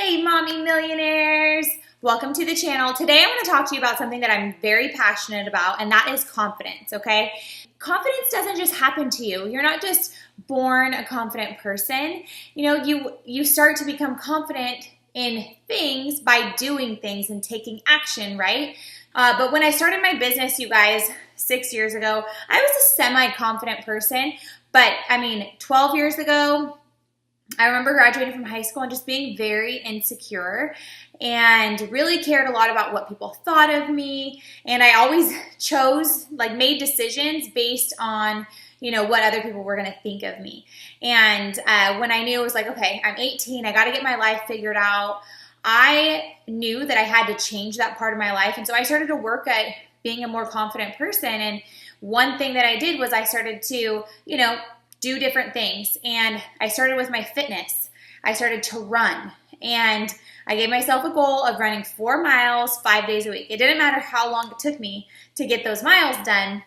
Hey, Mommy Millionaires! Welcome to the channel. Today I'm going to talk to you about something that I'm very passionate about, and that is confidence, okay? Confidence doesn't just happen to you. You're not just born a confident person. You know, you start to become confident in things by doing things and taking action, right? But when I started my business, you guys, 6 years ago, I was a semi-confident person. But, 12 years ago, I remember graduating from high school and just being very insecure and really cared a lot about what people thought of me. And I always made decisions based on, what other people were going to think of me. And when I knew it was like, okay, I'm 18, I got to get my life figured out, I knew that I had to change that part of my life. And so I started to work at being a more confident person. And one thing that I did was I started to, do different things. And I started with my fitness. I started to run. And I gave myself a goal of running 4 miles 5 days a week. It didn't matter how long it took me to get those miles done,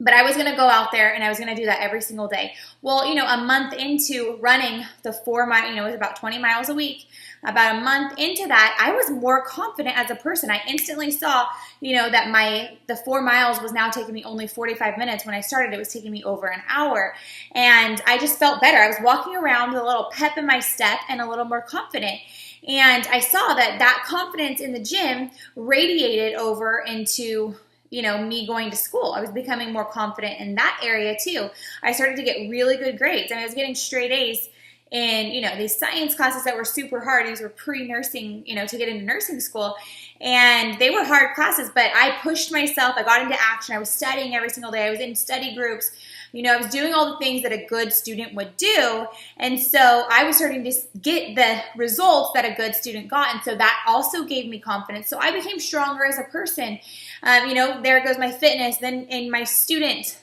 but I was going to go out there and I was going to do that every single day. Well, a month into running the 4 miles, it was about 20 miles a week. About a month into that, I was more confident as a person. I instantly saw, that the 4 miles was now taking me only 45 minutes. When I started, it was taking me over an hour. And I just felt better. I was walking around with a little pep in my step and a little more confident. And I saw that confidence in the gym radiated over into me going to school. I was becoming more confident in that area too. I started to get really good grades. I was getting straight A's in, these science classes that were super hard. These were pre-nursing, to get into nursing school. And they were hard classes, but I pushed myself. I got into action. I was studying every single day. I was in study groups. I was doing all the things that a good student would do. And so I was starting to get the results that a good student got. And so that also gave me confidence. So I became stronger as a person. There goes my fitness, then in my student,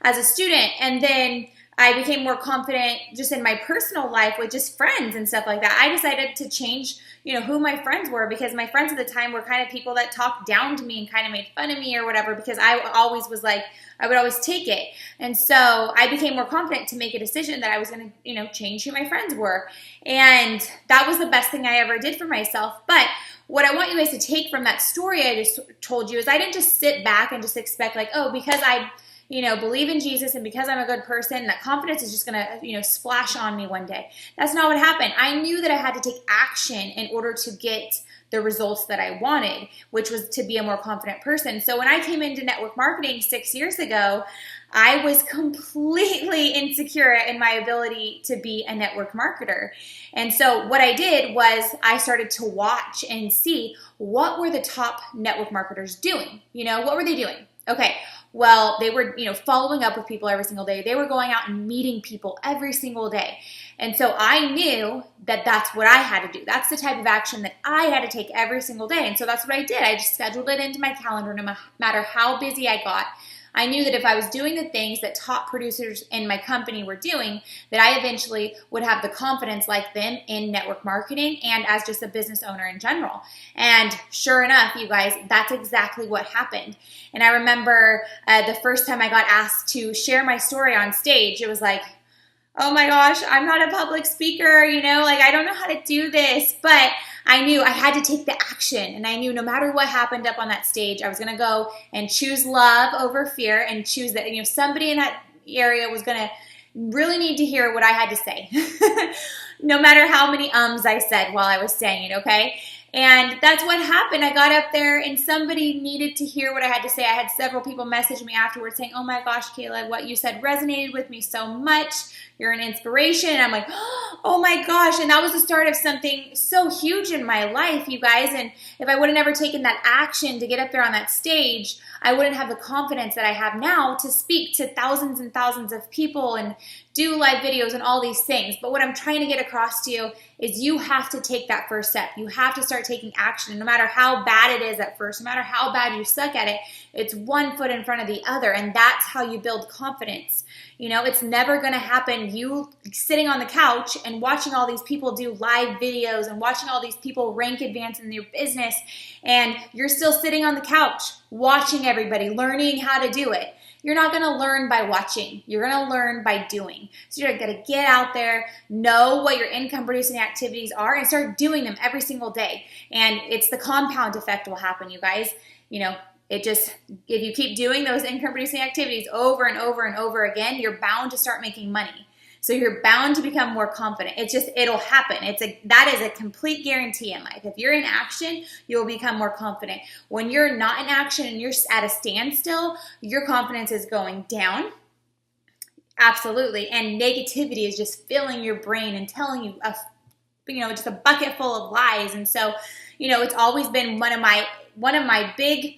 as a student. And then I became more confident just in my personal life with just friends and stuff like that. I decided to change, who my friends were, because my friends at the time were kind of people that talked down to me and kind of made fun of me or whatever, because I always was like, I would always take it. And so I became more confident to make a decision that I was going to, change who my friends were. And that was the best thing I ever did for myself. But what I want you guys to take from that story I just told you is I didn't just sit back and just expect like, oh, because I believe in Jesus and because I'm a good person, that confidence is just going to, splash on me one day. That's not what happened. I knew that I had to take action in order to get the results that I wanted, which was to be a more confident person. So when I came into network marketing 6 years ago, I was completely insecure in my ability to be a network marketer. And so what I did was I started to watch and see what were the top network marketers doing. What were they doing? Okay. Well, they were, following up with people every single day. They were going out and meeting people every single day. And so I knew that that's what I had to do. That's the type of action that I had to take every single day. And so that's what I did. I just scheduled it into my calendar no matter how busy I got. I knew that if I was doing the things that top producers in my company were doing, that I eventually would have the confidence like them in network marketing and as just a business owner in general. And sure enough, you guys, that's exactly what happened. And I remember the first time I got asked to share my story on stage, it was like, oh my gosh, I'm not a public speaker, I don't know how to do this, but I knew I had to take the action, and I knew no matter what happened up on that stage, I was going to go and choose love over fear and choose that, somebody in that area was going to really need to hear what I had to say, no matter how many ums I said while I was saying it, okay? And that's what happened. I got up there and somebody needed to hear what I had to say. I had several people message me afterwards saying, oh my gosh, Kayla, what you said resonated with me so much. You're an inspiration. And I'm like, oh my gosh. And that was the start of something so huge in my life, you guys. And if I would have never taken that action to get up there on that stage, I wouldn't have the confidence that I have now to speak to thousands and thousands of people and do live videos and all these things. But what I'm trying to get across to you is you have to take that first step. You have to start taking action. And no matter how bad it is at first, no matter how bad you suck at it, it's one foot in front of the other. And that's how you build confidence. It's never going to happen you sitting on the couch and watching all these people do live videos and watching all these people rank advance in your business, and you're still sitting on the couch watching everybody, learning how to do it. You're not going to learn by watching. You're going to learn by doing. So you're going to get out there, know what your income producing activities are, and start doing them every single day. And it's the compound effect will happen, you guys. You know, it just, if you keep doing those income producing activities over and over and over again, you're bound to start making money. So you're bound to become more confident. It'll happen. That is a complete guarantee in life. If you're in action, you'll become more confident. When you're not in action and you're at a standstill, your confidence is going down. Absolutely. And negativity is just filling your brain and telling you, just a bucket full of lies. And so, it's always been one of my big,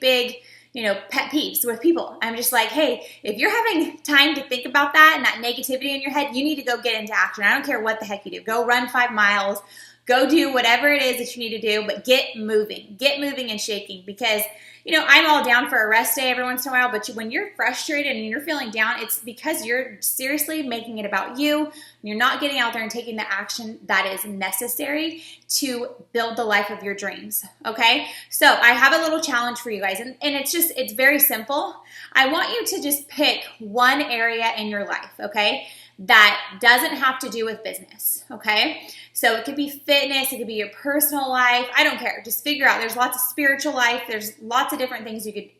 pet peeves with people. I'm just like, hey, if you're having time to think about that and that negativity in your head, you need to go get into action. I don't care what the heck you do. Go run 5 miles. Go do whatever it is that you need to do, but get moving and shaking, because I'm all down for a rest day every once in a while, but when you're frustrated and you're feeling down, it's because you're seriously making it about you, and you're not getting out there and taking the action that is necessary to build the life of your dreams, okay? So I have a little challenge for you guys, and it's very simple. I want you to just pick one area in your life, okay, that doesn't have to do with business, okay? So it could be fitness, it could be your personal life, I don't care. Just figure out, there's lots of spiritual life, there's lots of different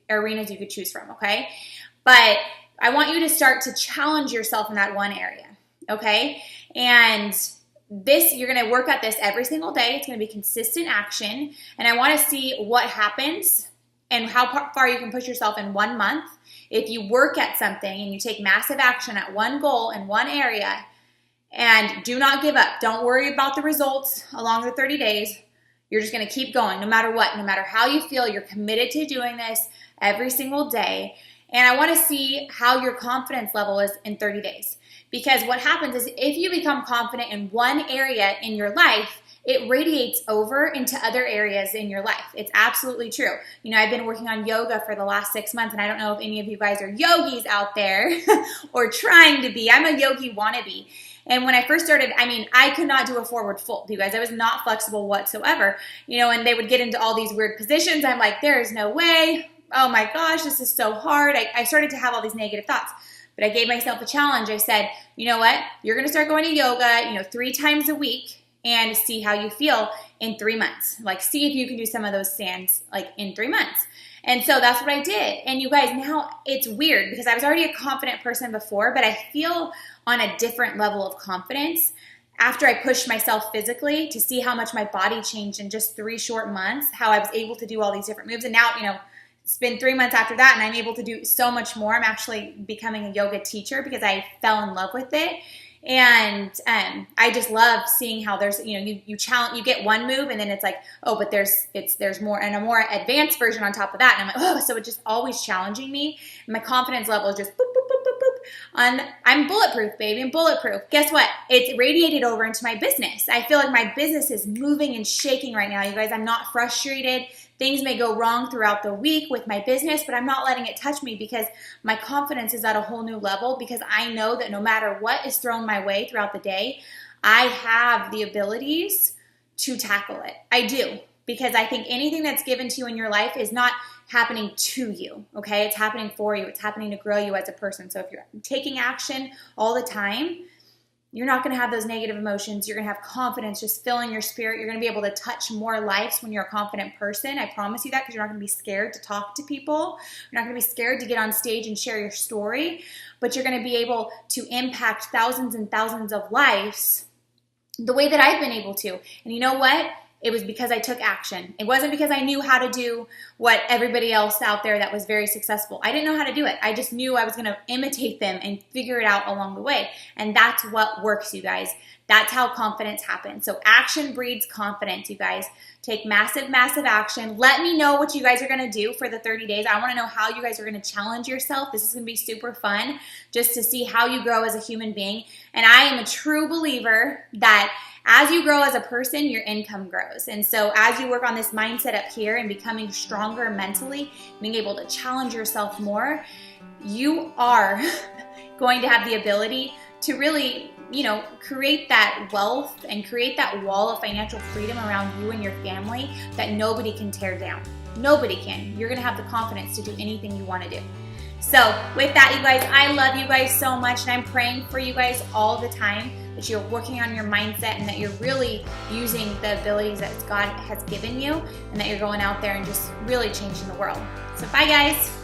arenas you could choose from, okay? But I want you to start to challenge yourself in that one area, okay? And you're gonna work at this every single day. It's gonna be consistent action, and I wanna see what happens and how far you can push yourself in 1 month. If you work at something and you take massive action at one goal in one area, and do not give up. Don't worry about the results along the 30 days. You're just going to keep going no matter what. No matter how you feel, you're committed to doing this every single day. And I want to see how your confidence level is in 30 days. Because what happens is if you become confident in one area in your life, it radiates over into other areas in your life. It's absolutely true. I've been working on yoga for the last 6 months, and I don't know if any of you guys are yogis out there or trying to be. I'm a yogi wannabe. And when I first started, I could not do a forward fold, you guys. I was not flexible whatsoever, and they would get into all these weird positions. I'm like, there is no way. Oh my gosh, this is so hard. I started to have all these negative thoughts, but I gave myself a challenge. I said, you know what? You're going to start going to yoga, 3 times a week, and see how you feel in 3 months. Like, see if you can do some of those stands in 3 months. And so that's what I did. And you guys, now it's weird because I was already a confident person before, but I feel on a different level of confidence after I pushed myself physically to see how much my body changed in just 3 short months, how I was able to do all these different moves. And now, it's been 3 months after that, and I'm able to do so much more. I'm actually becoming a yoga teacher because I fell in love with it. And I just love seeing how there's, you challenge, you get one move, and then it's like, oh, but there's more, and a more advanced version on top of that. And I'm like, oh, so it's just always challenging me. And my confidence level is just boop, boop, boop, boop, boop. I'm bulletproof, baby. I'm bulletproof. Guess what? It's radiated over into my business. I feel like my business is moving and shaking right now, you guys. I'm not frustrated. Things may go wrong throughout the week with my business, but I'm not letting it touch me because my confidence is at a whole new level, because I know that no matter what is thrown my way throughout the day, I have the abilities to tackle it. I do, because I think anything that's given to you in your life is not happening to you, okay? It's happening for you. It's happening to grow you as a person. So if you're taking action all the time, you're not going to have those negative emotions. You're going to have confidence just filling your spirit. You're going to be able to touch more lives when you're a confident person. I promise you that, because you're not going to be scared to talk to people. You're not going to be scared to get on stage and share your story, but you're going to be able to impact thousands and thousands of lives the way that I've been able to. And you know what? It was because I took action. It wasn't because I knew how to do what everybody else out there that was very successful. I didn't know how to do it. I just knew I was going to imitate them and figure it out along the way. And that's what works, you guys. That's how confidence happens. So action breeds confidence, you guys. Take massive, massive action. Let me know what you guys are going to do for the 30 days. I want to know how you guys are going to challenge yourself. This is going to be super fun just to see how you grow as a human being. And I am a true believer that as you grow as a person, your income grows. And so as you work on this mindset up here and becoming stronger mentally, being able to challenge yourself more, you are going to have the ability to really, create that wealth and create that wall of financial freedom around you and your family that nobody can tear down. Nobody can. You're going to have the confidence to do anything you want to do. So with that, you guys, I love you guys so much, and I'm praying for you guys all the time, that you're working on your mindset and that you're really using the abilities that God has given you, and that you're going out there and just really changing the world. So bye, guys.